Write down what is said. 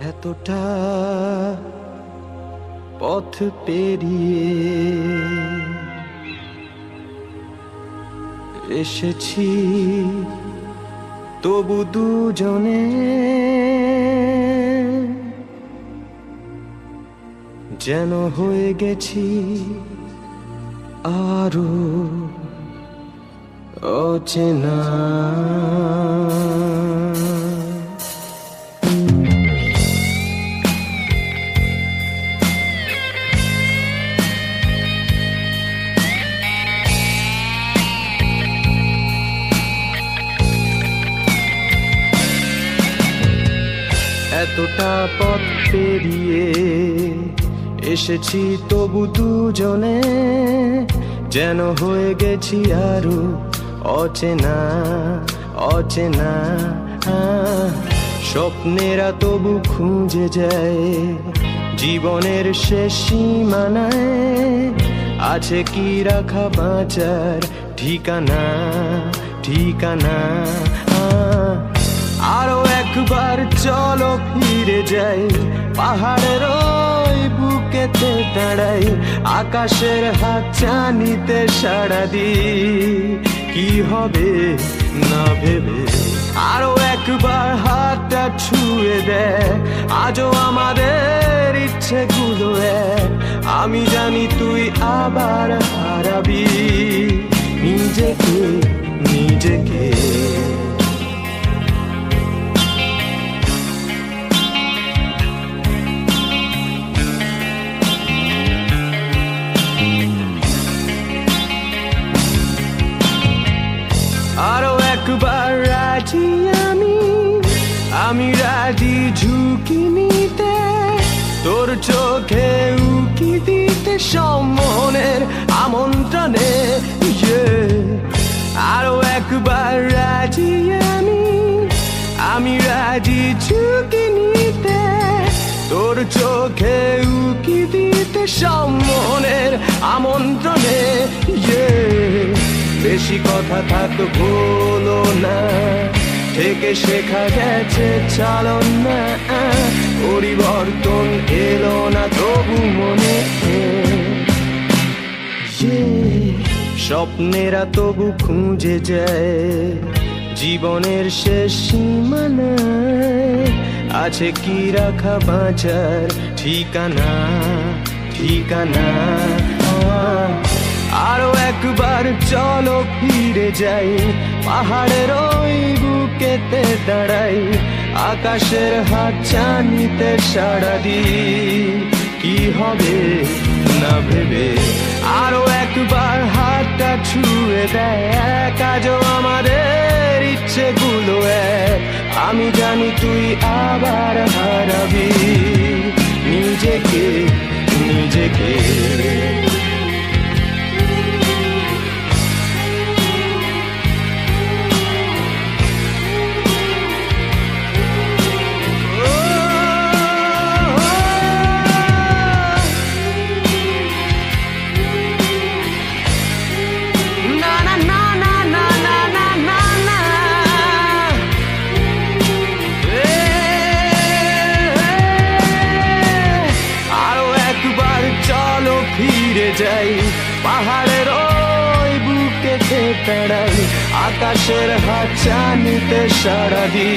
এতটা পথ পেরিয়ে এসেছি, তবু দুজনে যেন হয়ে গেছি আরো অচেনা। এতটা পথ পেরিয়ে এসেছি, তবু দুজনে যেন হয়ে গেছি আরো অচেনা অচেনা। স্বপ্নেরা তবু খুঁজে যায় জীবনের শেষ সীমানায়, আছে কি রাখা বাঁচার ঠিকানা ঠিকানা। আরো একবার চলো ফিরে যাই, পাহাড়ের ওই বুকেতে দাঁড়াই, আকাশের হাত চানিতে সাড়া দি কি হবে না ভেবে। আরো একবার হাতটা ছুঁয়ে দেয়, আজও আমাদের ইচ্ছেগুলো এক। আমি জানি তুই আবার হারাবি নিজেকে নিজেকে। আরো একবার রাজি আমি রাজি ঝুঁকি নিতে, তোর চোখে উকি দিতে সম্মনের আমন্ত্রণে। আরো একবার রাজি আমি রাজি ঝুঁকি নিতে, তোর চোখে উকি দিতে সম্মনের আমন্ত্রণে। বেশি কথা থাক বলো না, থেকে শেখা গেছে চালন না। পরিবর্তন এলো না তবু মনে, স্বপ্নেরা তবু খুঁজে যায় জীবনের শেষ সীমানায়, আছে কি রাখা বাঁচার ঠিকানা ঠিকানা। আরো একবার চলো ফিরে যাই, পাহাড়ের ওই বুকেতে দাঁড়াই, আকাশের হাত চানিতে সাড়া দি কি হবে না ভেবে। আরো একবার হাতটা ছুঁয়ে দেয়, আজও আমাদের ইচ্ছেগুলো এক। আমি জানি তুই আবার হারাবি নিজেকে নিজেকে। ফিরে যাই, পাহাড়ের ওই বুকেতে দাঁড়াই, আকাশের হাত চানিতে সাড়া দি।